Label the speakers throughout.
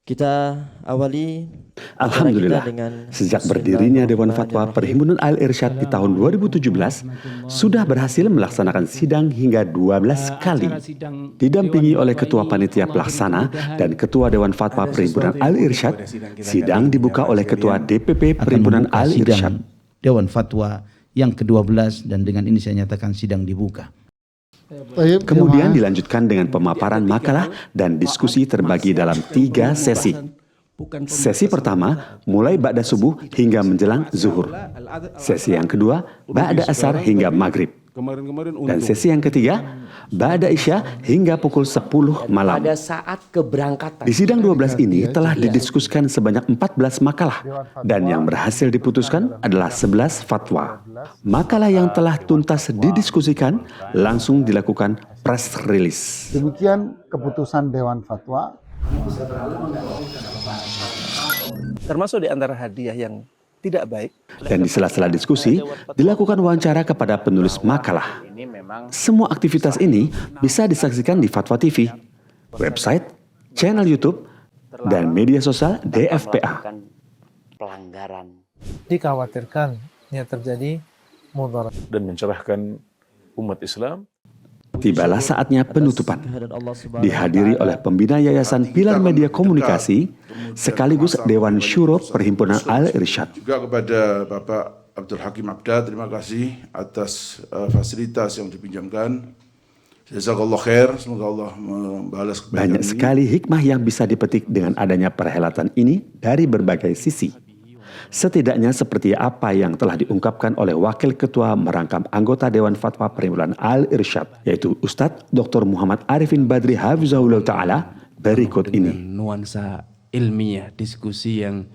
Speaker 1: Kita awali
Speaker 2: Alhamdulillah, sejak berdirinya Dewan Fatwa Perhimpunan Al-Irsyad di tahun 2017, sudah berhasil melaksanakan sidang hingga 12 kali. Didampingi oleh Ketua Panitia Pelaksana dan Ketua Dewan Fatwa Perhimpunan Al-Irsyad, sidang dibuka oleh Ketua DPP Perhimpunan Al-Irsyad.
Speaker 3: Dewan Fatwa yang ke-12 dan dengan ini saya nyatakan sidang dibuka.
Speaker 2: Kemudian dilanjutkan dengan pemaparan makalah dan diskusi terbagi dalam 3 sesi. Sesi pertama mulai ba'da subuh hingga menjelang zuhur. Sesi yang kedua ba'da asar hingga maghrib. Dan sesi yang ketiga ba'da isya hingga pukul 10 malam.
Speaker 4: Pada saat keberangkatan.
Speaker 2: Di sidang 12 ini telah didiskusikan sebanyak 14 makalah dan yang berhasil diputuskan adalah 11 fatwa. Makalah yang telah tuntas didiskusikan langsung dilakukan press release.
Speaker 5: Demikian keputusan Dewan Fatwa.
Speaker 6: Termasuk di antara hadiah yang tidak baik.
Speaker 2: Dan di sela-sela diskusi, dilakukan wawancara kepada penulis makalah. Semua aktivitas ini bisa disaksikan di Fatwa TV, website, channel YouTube, dan media sosial DFPA.
Speaker 4: Pelanggaran.
Speaker 7: Dikhawatirkan terjadi mudarat
Speaker 8: dan mencerahkan umat Islam.
Speaker 2: Tibalah saatnya penutupan. Dihadiri oleh pembina Yayasan Pilar Media Komunikasi sekaligus Dewan Syuro Perhimpunan Al-Irsyad.
Speaker 9: Juga kepada Bapak Abdul Hakim Abda, terima kasih atas fasilitas yang dipinjamkan. Jazakallah khair, semoga Allah membalas kebaikan.
Speaker 2: Banyak sekali hikmah yang bisa dipetik dengan adanya perhelatan ini dari berbagai sisi. Setidaknya seperti apa yang telah diungkapkan oleh Wakil Ketua Merangkap Anggota Dewan Fatwa Perhimpunan Al-Irsyad, yaitu Ustadz Dr. Muhammad Arifin Badri Hafizahullah Ta'ala, berikut ini.
Speaker 10: Nuansa ilmiah, diskusi yang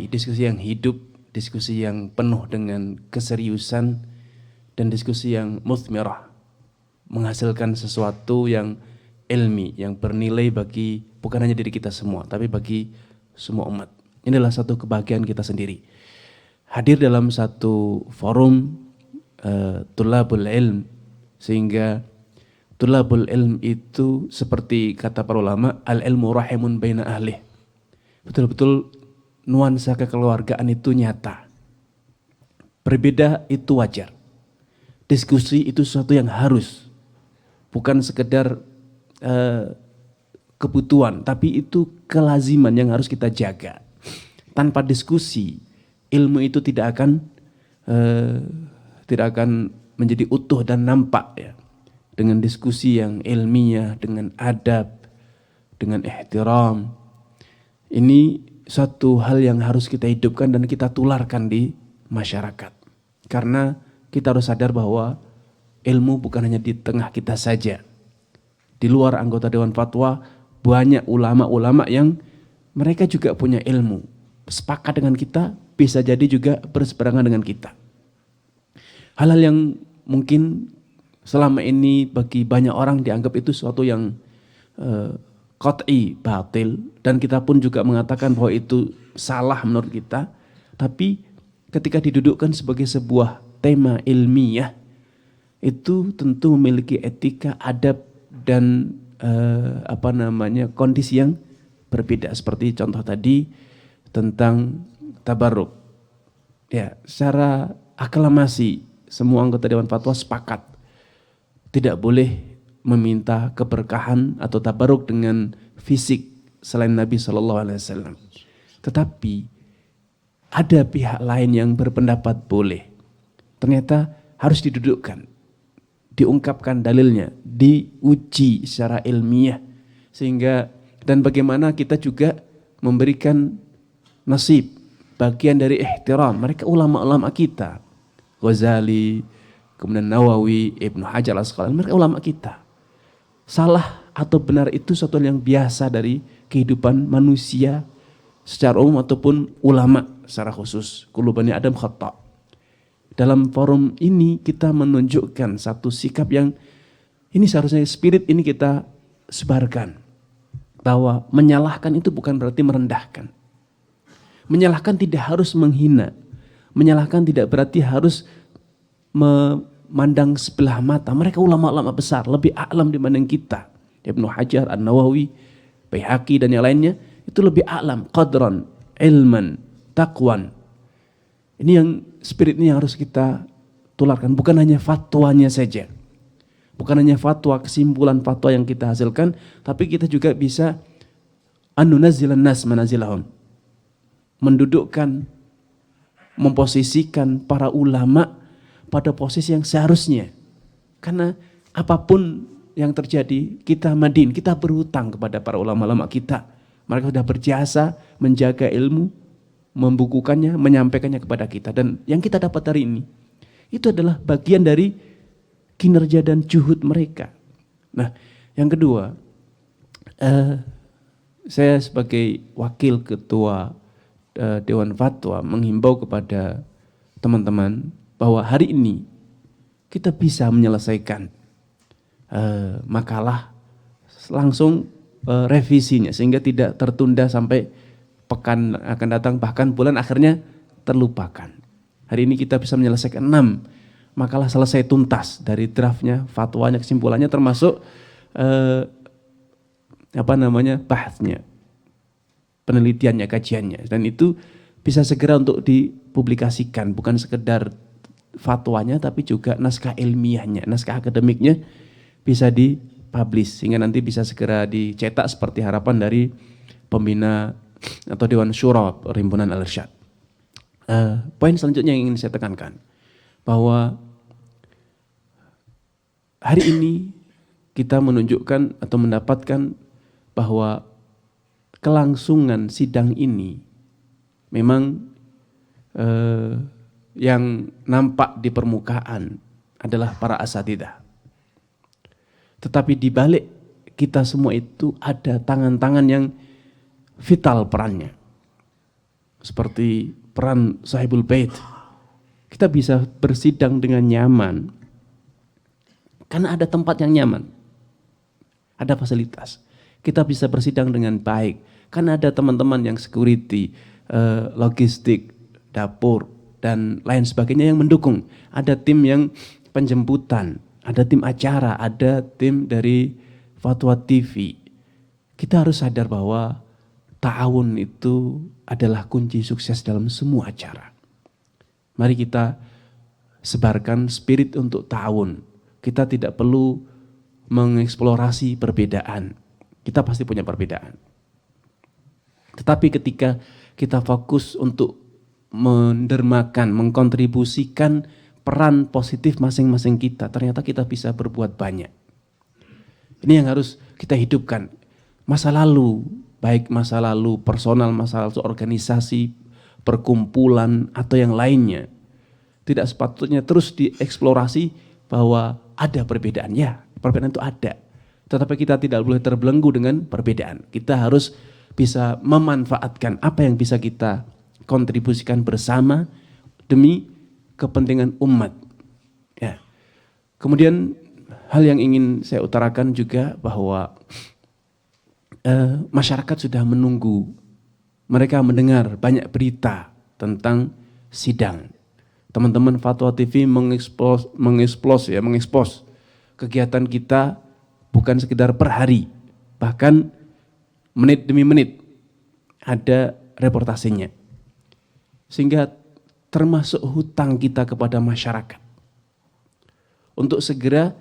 Speaker 10: diskusi yang hidup, diskusi yang penuh dengan keseriusan, dan diskusi yang muthmirah, menghasilkan sesuatu yang ilmi, yang bernilai bagi bukan hanya diri kita semua, tapi bagi semua umat. Inilah satu kebahagiaan kita sendiri. Hadir dalam satu forum tulabul ilm, sehingga tulabul ilm itu seperti kata para ulama, al-ilmu rahimun baina ahlih. Betul-betul nuansa kekeluargaan itu nyata. Berbeda itu wajar. Diskusi itu sesuatu yang harus. Bukan sekedar kebutuhan, tapi itu kelaziman yang harus kita jaga. Tanpa diskusi, ilmu itu tidak akan menjadi utuh dan nampak ya. Dengan diskusi yang ilmiah, dengan adab, dengan ihtiram. Ini satu hal yang harus kita hidupkan dan kita tularkan di masyarakat. Karena kita harus sadar bahwa ilmu bukan hanya di tengah kita saja. Di luar anggota Dewan Fatwa banyak ulama-ulama yang mereka juga punya ilmu. Sepakat dengan kita, bisa jadi juga berseberangan dengan kita. Hal-hal yang mungkin selama ini bagi banyak orang dianggap itu sesuatu yang qat'i, batil, dan kita pun juga mengatakan bahwa itu salah menurut kita. Tapi ketika didudukkan sebagai sebuah tema ilmiah, itu tentu memiliki etika, adab, dan kondisi yang berbeda. Seperti contoh tadi tentang tabarruk. Ya, secara aklamasi semua anggota Dewan Fatwa sepakat tidak boleh meminta keberkahan atau tabarruk dengan fisik selain Nabi SAW. Tetapi ada pihak lain yang berpendapat boleh. Ternyata harus didudukkan, diungkapkan dalilnya, diuji secara ilmiah, sehingga dan bagaimana kita juga memberikan nasib, bagian dari ihtiram. Mereka ulama-ulama kita. Ghazali, kemudian Nawawi, Ibnu Hajar Al-Asqalani, mereka ulama kita. Salah atau benar itu suatu yang biasa dari kehidupan manusia secara umum ataupun ulama secara khusus. Kullu bani Adam khata'. Dalam forum ini kita menunjukkan satu sikap yang ini seharusnya spirit ini kita sebarkan. Bahwa menyalahkan itu bukan berarti merendahkan. Menyalahkan tidak harus menghina. Menyalahkan tidak berarti harus mandang sebelah mata. Mereka ulama-ulama besar, lebih a'lam dibanding kita. Ibnu Hajar, An-Nawawi, Baihaqi dan yang lainnya itu lebih a'lam, qadran, ilman, taqwan. Ini yang spirit ini yang harus kita tularkan, bukan hanya fatwanya saja. Bukan hanya fatwa, kesimpulan fatwa yang kita hasilkan, tapi kita juga bisa an-nunazzilan nas manazilahum. Mendudukkan, memposisikan para ulama pada posisi yang seharusnya. Karena apapun yang terjadi, kita madin, kita berhutang kepada para ulama-ulama kita. Mereka sudah berjasa menjaga ilmu, membukukannya, menyampaikannya kepada kita. Dan yang kita dapat hari ini, itu adalah bagian dari kinerja dan juhud mereka. Nah, yang kedua, saya sebagai wakil ketua Dewan Fatwa menghimbau kepada teman-teman bahwa hari ini kita bisa menyelesaikan makalah langsung revisinya sehingga tidak tertunda sampai pekan akan datang, bahkan bulan akhirnya terlupakan. Hari ini kita bisa menyelesaikan 6 makalah selesai tuntas dari draftnya, fatwanya, kesimpulannya, termasuk bahasnya, penelitiannya, kajiannya, dan itu bisa segera untuk dipublikasikan, bukan sekedar fatwanya tapi juga naskah ilmiahnya, naskah akademiknya bisa dipublish sehingga nanti bisa segera dicetak seperti harapan dari pembina atau Dewan Syura Rimpunan Al-Irsyad. Poin selanjutnya yang ingin saya tekankan bahwa hari ini kita menunjukkan atau mendapatkan bahwa kelangsungan sidang ini memang yang nampak di permukaan adalah para asatidzah. Tetapi di balik kita semua itu ada tangan-tangan yang vital perannya. Seperti peran sahibul bait. Kita bisa bersidang dengan nyaman karena ada tempat yang nyaman. Ada fasilitas. Kita bisa bersidang dengan baik karena ada teman-teman yang security, logistik, dapur, dan lain sebagainya yang mendukung. Ada tim yang penjemputan, ada tim acara, ada tim dari Fatwa TV. Kita harus sadar bahwa ta'awun itu adalah kunci sukses dalam semua acara. Mari kita sebarkan spirit untuk ta'awun. Kita tidak perlu mengeksplorasi perbedaan. Kita pasti punya perbedaan. Tetapi ketika kita fokus untuk mendermakan, mengkontribusikan peran positif masing-masing kita, ternyata kita bisa berbuat banyak. Ini yang harus kita hidupkan. Masa lalu, baik masa lalu personal, masa lalu organisasi, perkumpulan, atau yang lainnya, tidak sepatutnya terus dieksplorasi bahwa ada perbedaan. Ya, perbedaan itu ada. Tetapi kita tidak boleh terbelenggu dengan perbedaan. Kita harus bisa memanfaatkan apa yang bisa kita kontribusikan bersama demi kepentingan umat. Ya. Kemudian hal yang ingin saya utarakan juga bahwa masyarakat sudah menunggu, mereka mendengar banyak berita tentang sidang. Teman-teman Fatwa TV mengekspos kegiatan kita bukan sekedar per hari, bahkan menit demi menit ada reportasenya. Sehingga termasuk hutang kita kepada masyarakat untuk segera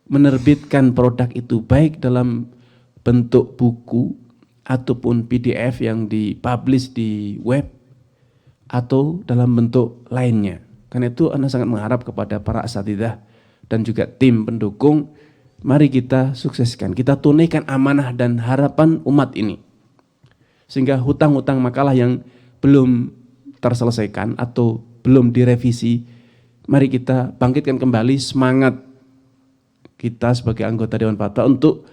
Speaker 10: menerbitkan produk itu baik dalam bentuk buku ataupun PDF yang dipublish di web atau dalam bentuk lainnya. Karena itu Anda sangat mengharap kepada para asatidzah dan juga tim pendukung, mari kita sukseskan, kita tunaikan amanah dan harapan umat ini. Sehingga hutang-hutang makalah yang belum terselesaikan atau belum direvisi, mari kita bangkitkan kembali semangat kita sebagai anggota Dewan Fatwa untuk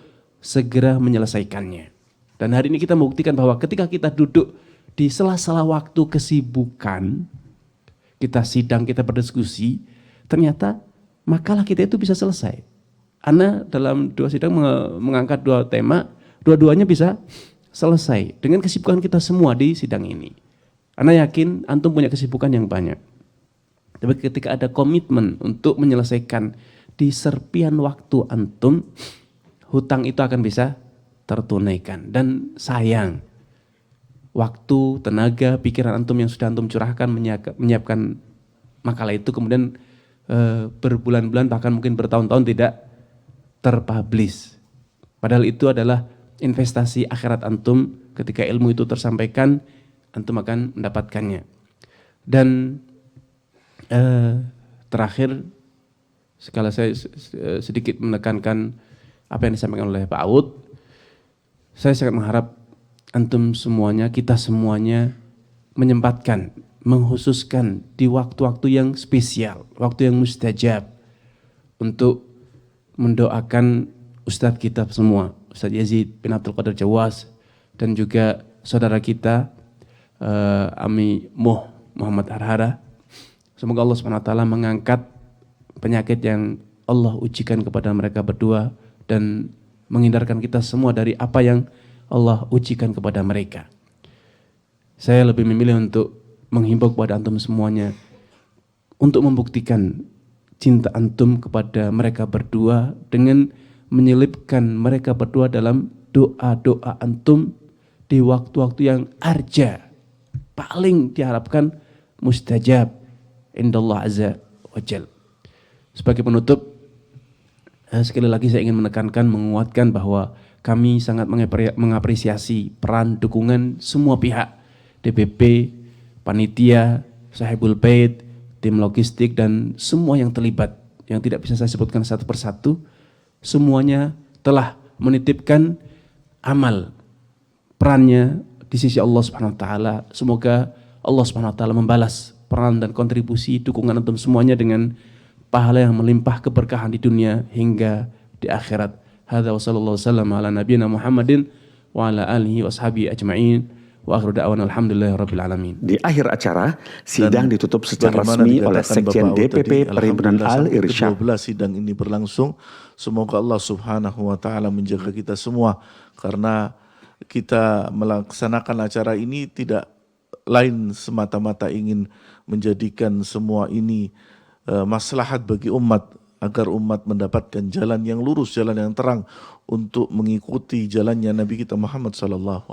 Speaker 10: segera menyelesaikannya. Dan hari ini kita membuktikan bahwa ketika kita duduk di sela-sela waktu kesibukan, kita sidang, kita berdiskusi, ternyata makalah kita itu bisa selesai. Ana dalam 2 sidang mengangkat 2 tema, dua-duanya bisa selesai dengan kesibukan kita semua di sidang ini. Ana yakin antum punya kesibukan yang banyak. Tapi ketika ada komitmen untuk menyelesaikan di serpian waktu antum, hutang itu akan bisa tertunaikan. Dan sayang, waktu, tenaga, pikiran antum yang sudah antum curahkan menyiapkan makalah itu kemudian berbulan-bulan bahkan mungkin bertahun-tahun tidak terpublish. Padahal itu adalah investasi akhirat antum. Ketika ilmu itu tersampaikan, antum akan mendapatkannya. Dan terakhir, sekali saya sedikit menekankan apa yang disampaikan oleh Pak Aud. Saya sangat mengharap antum semuanya, kita semuanya menyempatkan, menghususkan di waktu-waktu yang spesial, waktu yang mustajab untuk mendoakan Ustadz kita semua, Ustadz Yazid bin Abdul Qadir Jawas, dan juga saudara kita Ami Muhammad Arhara. Semoga Allah SWT mengangkat penyakit yang Allah ujikan kepada mereka berdua dan menghindarkan kita semua dari apa yang Allah ujikan kepada mereka. Saya lebih memilih untuk menghimbau kepada antum semuanya untuk membuktikan cinta antum kepada mereka berdua dengan menyelipkan mereka berdua dalam doa-doa antum di waktu-waktu yang arja, paling diharapkan mustajab indallah azza wa jal. Sebagai penutup, sekali lagi saya ingin menekankan, menguatkan bahwa kami sangat mengapresiasi peran dukungan semua pihak, DPP, panitia, sahibul bait, tim logistik, dan semua yang terlibat, yang tidak bisa saya sebutkan satu persatu. Semuanya telah menitipkan amal perannya di sisi Allah Subhanahu wa taala. Semoga Allah Subhanahu wa taala membalas peran dan kontribusi dukungan antum semuanya dengan pahala yang melimpah, keberkahan di dunia hingga di akhirat. Hadza wa sallallahu wasallam ala nabiyyina Muhammadin wa ala alihi washabihi ajma'in. Wa akhiru da'wana alhamdulillahirabbil alamin.
Speaker 2: Di akhir acara, sidang ditutup secara resmi oleh Sekjen DPP Perhimpunan Al-Irsyad.
Speaker 11: 12 sidang ini berlangsung. Semoga Allah Subhanahu wa taala menjaga kita semua, karena kita melaksanakan acara ini tidak lain semata-mata ingin menjadikan semua ini maslahat bagi umat, agar umat mendapatkan jalan yang lurus, jalan yang terang untuk mengikuti jalannya Nabi kita Muhammad SAW.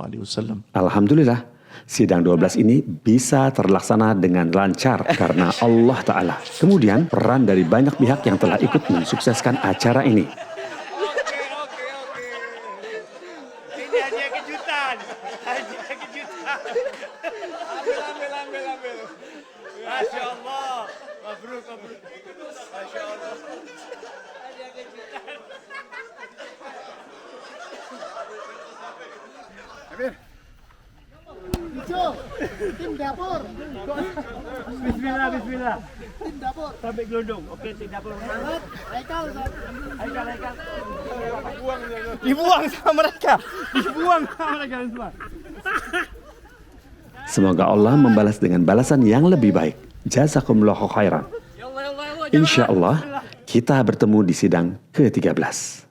Speaker 2: Alhamdulillah, sidang 12 ini bisa terlaksana dengan lancar karena Allah Ta'ala. Kemudian peran dari banyak pihak yang telah ikut mensukseskan acara ini.
Speaker 12: Ini hadiah kejutan. Hadiah kejutan. Ambil. Masya Allah. Mabruk. Masya Allah. Hadiah kejutan.
Speaker 5: Amir. Hijau, tim dapur.
Speaker 12: Bismillah.
Speaker 5: Tim dapur.
Speaker 12: Sampai gelondong. Oke, tim dapur.
Speaker 5: Haikal.
Speaker 12: Dibuang sama mereka semua.
Speaker 2: Semoga Allah membalas dengan balasan yang lebih baik. Jazakumullahu khairan. Insya Allah kita bertemu di sidang ke-13.